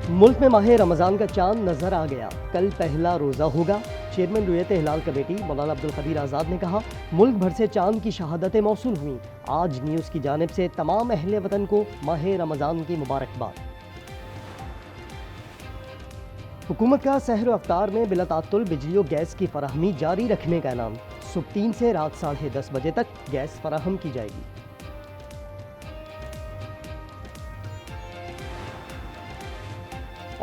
मुल्क में माह रमजान का चांद नजर आ गया। कल पहला रोजा होगा। चेयरमैन रुयत हिलाल कमेटी मौलाना अब्दुल कदीर आज़ाद ने कहा, मुल्क भर से चांद की शहादतें मौसूल हुई। आज न्यूज़ की जानिब से तमाम अहले वतन को माह रमजान की मुबारकबाद। हुकूमत का सहर अफ्तार में बिला तात्तुल बिजली और गैस की फराहमी जारी रखने का ऐलान। सुबह 3 से रात 10:30 बजे तक गैस फराहम की जाएगी।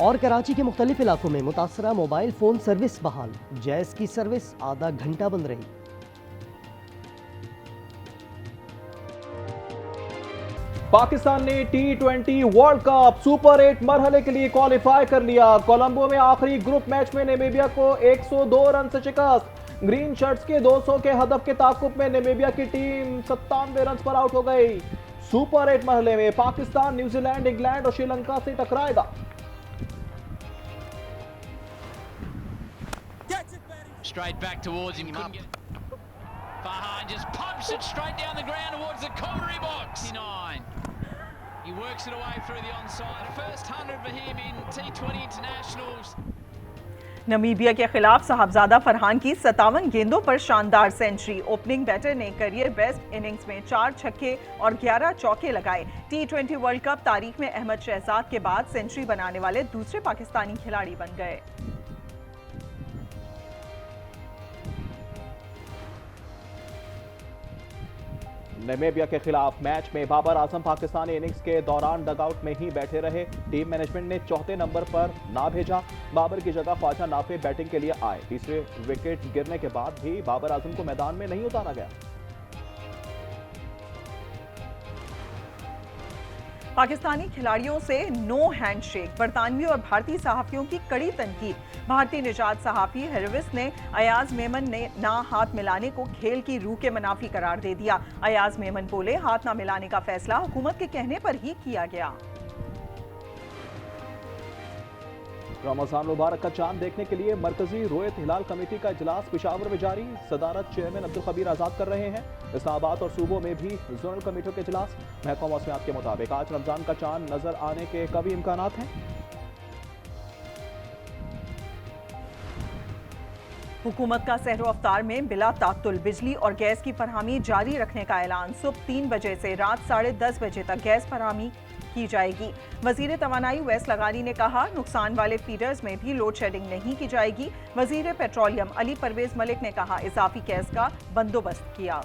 और कराची के मुख्तलिफ इलाकों में मुतासरा मोबाइल फोन सर्विस बहाल। जैस की सर्विस आधा घंटा बंद रही। पाकिस्तान ने T20 वर्ल्ड कप सुपर 8 मरहले के लिए क्वालिफाई कर लिया। कोलंबो में आखिरी ग्रुप मैच में नामीबिया को 102 रन से शिकस्त। ग्रीन शर्ट्स के 200 के हदफ के ताकुब में नामीबिया की टीम 97 रन पर आउट हो गई। सुपर 8 मरहले में पाकिस्तान न्यूजीलैंड, इंग्लैंड और श्रीलंका से टकराएगा। Straight back towards him. Farhan just pumps it straight down the ground towards the commentary box. 9. He works it away through the onside. First 100 for him in T20 internationals. Namibia के खिलाफ साहबजादा फरहान की 57 गेंदों पर शानदार century. Opening batter ने career best innings में 4 छक्के और 11 चौके लगाए। T20 वर्ल्ड कप तारीख में अहमद शहजाद के बाद सेंचुरी बनाने वाले दूसरे पाकिस्तानी खिलाड़ी बन गए। नामीबिया के खिलाफ मैच में बाबर आजम पाकिस्तानी इनिंग्स के दौरान डगआउट में ही बैठे रहे। टीम मैनेजमेंट ने चौथे नंबर पर ना भेजा। बाबर की जगह ख्वाजा नाफे बैटिंग के लिए आए। तीसरे विकेट गिरने के बाद भी बाबर आजम को मैदान में नहीं उतारा गया। पाकिस्तानी खिलाड़ियों से नो हैंडशेक। बरतानवी और भारतीय सहाफियों की कड़ी तनकीद। भारतीय निजात सहाफी हरविस ने अयाज मेमन ने ना हाथ मिलाने को खेल की रूह के मुनाफी करार दे दिया। अयाज मेमन बोले, हाथ ना मिलाने का फैसला हुकूमत के कहने पर ही किया गया। रमजान मुबारक का चांद देखने के लिए मरकजी रुयत हिलाल कमेटी का इजलास पेशावर में जारी। सदारत चेयरमैन अब्दुल कदीर आज़ाद कर रहे हैं। इस्लामाबाद और सूबों में भी जोनल कमेटियों के इजलास। महकमा मौसमियात के मुताबिक आज रमजान का चांद नजर आने के कभी इम्कानात हैं। हुकूमत का सहरो अफ्तार में बिला तात्तुल बिजली और गैस की फरहमी जारी रखने का ऐलान। सुबह 3 बजे से रात 10:30 बजे तक गैस फरहमी की जाएगी। वजीर तवानाई वैस लगानी ने कहा, नुकसान वाले फीडर्स में भी लोड शेडिंग नहीं की जाएगी। वजीर पेट्रोलियम अली परवेज मलिक ने कहा, इजाफी गैस का बंदोबस्त किया।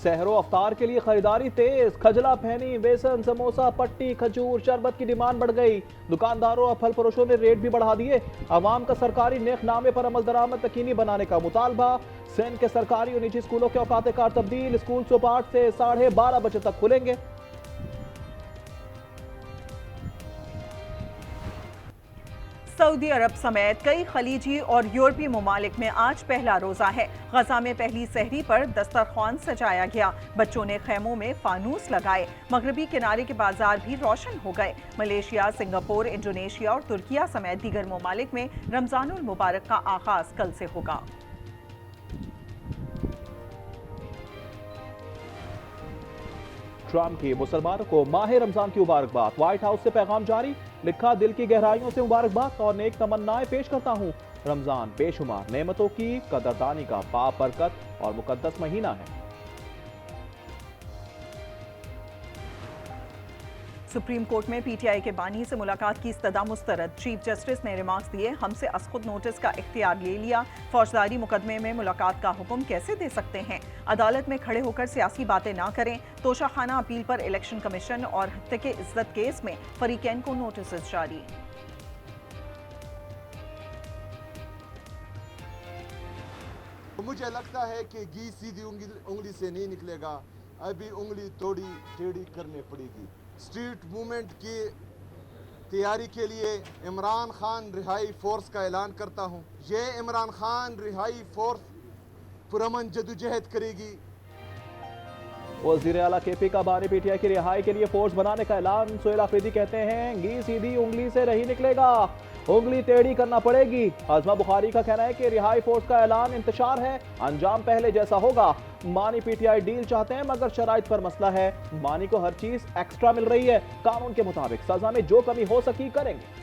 सहरो अफ्तार के लिए खरीदारी तेज। खजला फैनी, बेसन, समोसा, पट्टी, खजूर, शरबत की डिमांड बढ़ गई। दुकानदारों और फल फरोशों ने रेट भी बढ़ा दिए। अवाम का सरकारी नेकनामे पर अमल दरामद यकीनी बनाने का मुतालबा। सिंध के सरकारी और निजी स्कूलों के औकात कार तब्दील। स्कूल सुबह 8 से 12:30 बजे तक खुलेंगे। सऊदी अरब समेत कई खलीजी और यूरोपीय ममालिक में आज पहला रोजा है। गजा में पहली सहरी पर दस्तरख्वान सजाया गया। बच्चों ने खैमों में फानूस लगाए। मगरबी किनारे के बाजार भी रोशन हो गए। मलेशिया, सिंगापुर, इंडोनेशिया और तुर्किया समेत दीगर ममालिक में रमजानुल मुबारक का आगाज कल से होगा। ट्रंप की मुसलमानों को माह रमजान की मुबारकबाद। व्हाइट हाउस से पैगाम जारी। लिखा, दिल की गहराइयों से मुबारकबाद और नेक तमन्नाएं पेश करता हूं। रमजान बेशुमार नेमतों की कदरदानी का बाबरकत और मुकद्दस महीना है। सुप्रीम कोर्ट में पीटीआई के बानी से मुलाकात की इस्तदा मुस्तरद। चीफ जस्टिस ने रिमार्क्स दिए, हमसे असखुद नोटिस का इख्तियार ले लिया। फौजदारी मुकदमे में मुलाकात का हुक्म कैसे दे सकते हैं? अदालत में खड़े होकर सियासी बातें ना करें। तोशाखाना अपील पर इलेक्शन कमीशन और हत्या के इज्जत केस में फरीकैन को नोटिस जारी। मुझे लगता है कि घी सीधी उंगली से नहीं निकलेगा। अभी उंगली थोड़ी टेढ़ी करनी पड़ेगी। स्ट्रीट मूवमेंट की तैयारी के लिए इमरान खान रिहाई फोर्स का ऐलान करता हूं। ये इमरान खान रिहाई फोर्स पुरअमन जदोजहद करेगी। वज़ीर आला केपी का बानी पीटीआई की रिहाई के लिए फोर्स बनाने का ऐलान। सोहेल आफरीदी कहते हैं, घी सीधी उंगली से नहीं निकलेगा। उंगली टेढ़ी करना पड़ेगी। आजमा बुखारी का कहना है कि रिहाई फोर्स का ऐलान इंतशार है, अंजाम पहले जैसा होगा। मानी पीटीआई डील चाहते हैं मगर शराइत पर मसला है। मानी को हर चीज एक्स्ट्रा मिल रही है, कानून के मुताबिक सजा में जो कमी हो सकी करेंगे।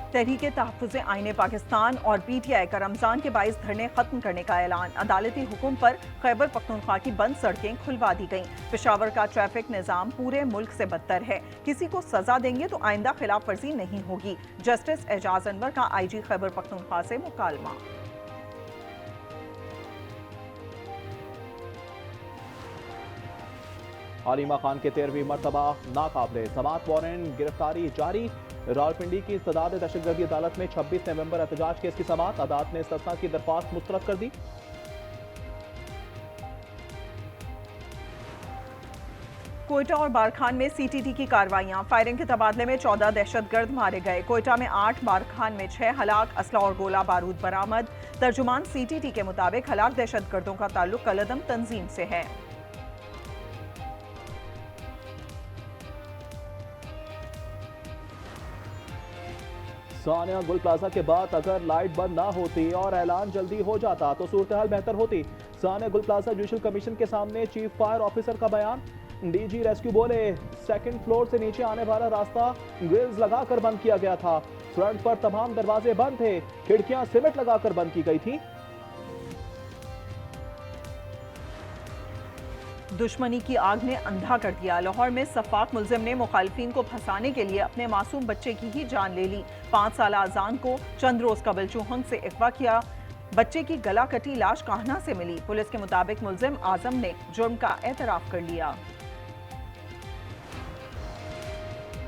तहरीके तहफ़्फ़ुज़ आईने पाकिस्तान और पीटीआई का रमजान के बाइस धरने खत्म करने का ऐलान। अदालती हुक्म पर खैबर पख्तूनख्वा की बंद सड़कें खुलवा दी गईं। पेशावर का ट्रैफिक निज़ाम पूरे मुल्क से बदतर है, किसी को सजा देंगे तो आइंदा खिलाफ वर्जी नहीं होगी। जस्टिस एजाज अनवर का IG खैबर पख्तूनख्वा से मुकालमा। हालिमा खान के 13वीं मरतबा नाकाबिले समाअत वारंट गिरफ्तारी जारी। रावलपिंडी की इस्तदाद दहशतगर्दी अदालत में 26 नवंबर एहतजाज केस की समाअत। अदालत ने इस्तिस्ना की दरख्वास्त मुस्तरद कर दी। कोयटा और बारखान में CTT की कार्रवाइयां। फायरिंग के तबादले में 14 दहशतगर्द मारे गए। कोयटा में 8, बारखान में 6 हलाक। असला और गोला बारूद बरामद। तर्जुमान CTT के मुताबिक हलाक दहशतगर्दों का ताल्लुक कलदम तंजीम से है। सानिया गुल प्लाजा के बाद अगर लाइट बंद ना होती और ऐलान जल्दी हो जाता तो सूरत-ए-हाल बेहतर होती। सानिया गुल प्लाजा जुडिशल कमीशन के सामने चीफ फायर ऑफिसर का बयान। DG रेस्क्यू बोले, सेकंड फ्लोर से नीचे आने वाला रास्ता ग्रिल्स लगाकर बंद किया गया था। फ्रंट पर तमाम दरवाजे बंद थे, खिड़कियां सीमेंट लगाकर बंद की गई थी। दुश्मनी की आग ने अंधा कर दिया। लाहौर में सफाक मुलजिम ने मुखालिफिन को फंसाने के लिए अपने मासूम बच्चे की ही जान ले ली। 5 साल अजान को चंद रोज कबल चूहंग से अगवा किया। बच्चे की गला कटी लाश काहना से मिली। पुलिस के मुताबिक मुलजिम आजम ने जुर्म का एतराफ कर लिया।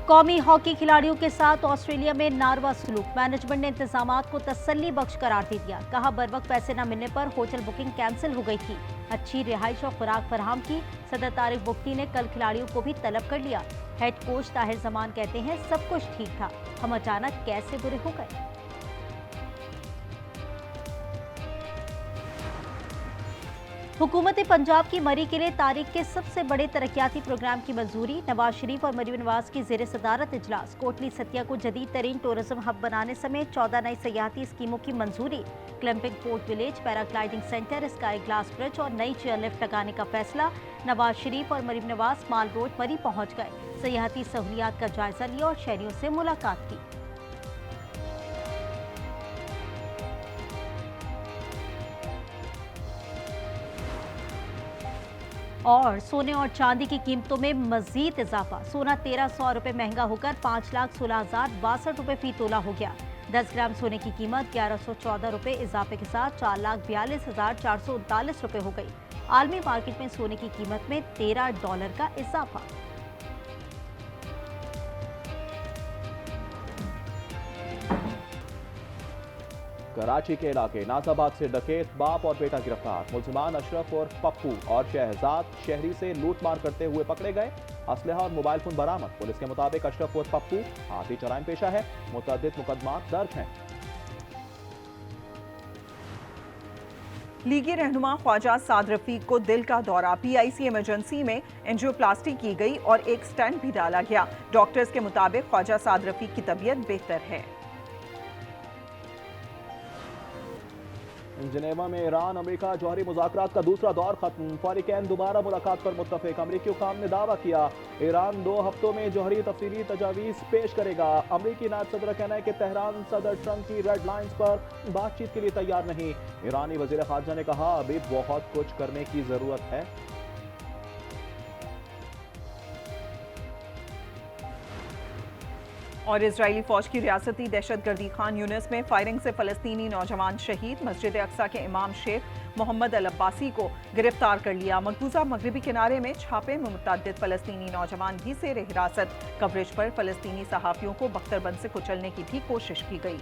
कौमी हॉकी खिलाड़ियों के साथ ऑस्ट्रेलिया में नारवा सलूक। मैनेजमेंट ने इंतजामात को तसल्ली बख्श करार दे दिया। कहा बर वक्त पैसे न मिलने पर होटल बुकिंग कैंसिल हो गई थी। अच्छी रिहाइश और खुराक फराहम की। सदर तारिक बुख्ती ने कल खिलाड़ियों को भी तलब कर लिया। हेड कोच ताहिर जमान कहते हैं सब कुछ ठीक था, हम अचानक कैसे बुरे हो गए। हुकूमत पंजाब की मरी के लिए तारीख के सबसे बड़े तरक्याती प्रोग्राम की मंजूरी। नवाज शरीफ और मरीम नवाज की जेर सदारत इजलास। कोटली सतिया को जदीद तरीन टूरिज्म हब बनाने समेत 14 नई सयाहती स्कीमों की मंजूरी। Clamping port village, paragliding centre, sky glass bridge और नई चेयर लिफ्ट लगाने का फैसला। नवाज शरीफ और मरीम नवाज माल रोड मरी पहुंच गए। सयाहती सहूलियात का जायजा लिया और शहरियों से मुलाकात की। और सोने और चांदी की कीमतों में मजीद इजाफा। सोना 1300 रुपए महंगा होकर 5,16,062 रुपए फी तोला हो गया। 10 ग्राम सोने की कीमत 1114 रुपए इजाफे के साथ 4,42,439 रुपए हो गई। आलमी मार्केट में सोने की कीमत में $13 का इजाफा। कराची के इलाके नाजाबाद से डकैत बाप और बेटा गिरफ्तार। मुलजिमान अशरफ और पप्पू और शहजाद शहरी से लूटमार करते हुए पकड़े गए। असलहा और मोबाइल फोन बरामद। पुलिस के मुताबिक अशरफ और पप्पू हाथी जराइम पेशा है। मुतअद्दिद मुकदमात दर्ज हैं। लीगी रहनुमा ख्वाजा साद रफीक को दिल का दौरा। PIC इमरजेंसी में एंजियोप्लास्टी की गई और एक स्टेंट भी डाला गया। डॉक्टर्स के मुताबिक ख्वाजा साद रफीक की तबीयत बेहतर है। जिनेवा में ईरान अमेरिका जौहरी मुज़ाकरात का दूसरा दौर खत्म। फ़रीक़ैन दोबारा मुलाकात पर मुत्तफ़िक़। अमरीकी हुकाम ने दावा किया ईरान 2 हफ्तों में जौहरी तफसीली तजावीज़ पेश करेगा। अमरीकी नायब सदर का कहना है कि तेहरान सदर ट्रंप की रेड लाइन्स पर बातचीत के लिए तैयार नहीं। ईरानी वज़ीर ख़ारजा ने कहा अभी बहुत कुछ करने की ज़रूरत है। और इजरायली फौज की रियासती दहशतगर्दी खान यूनिस में फायरिंग से फलस्तीनी नौजवान शहीद। मस्जिद अक्सा के इमाम शेख मोहम्मद अल अब्बासी को गिरफ्तार कर लिया। मकबूजा मगरबी किनारे में छापे में मुतअद्दिद फलस्तीनी नौजवान भी ज़ेर हिरासत। कवरेज पर फलस्तीनी सहाफ़ियों को बख्तरबंद से कुचलने की भी कोशिश की गई।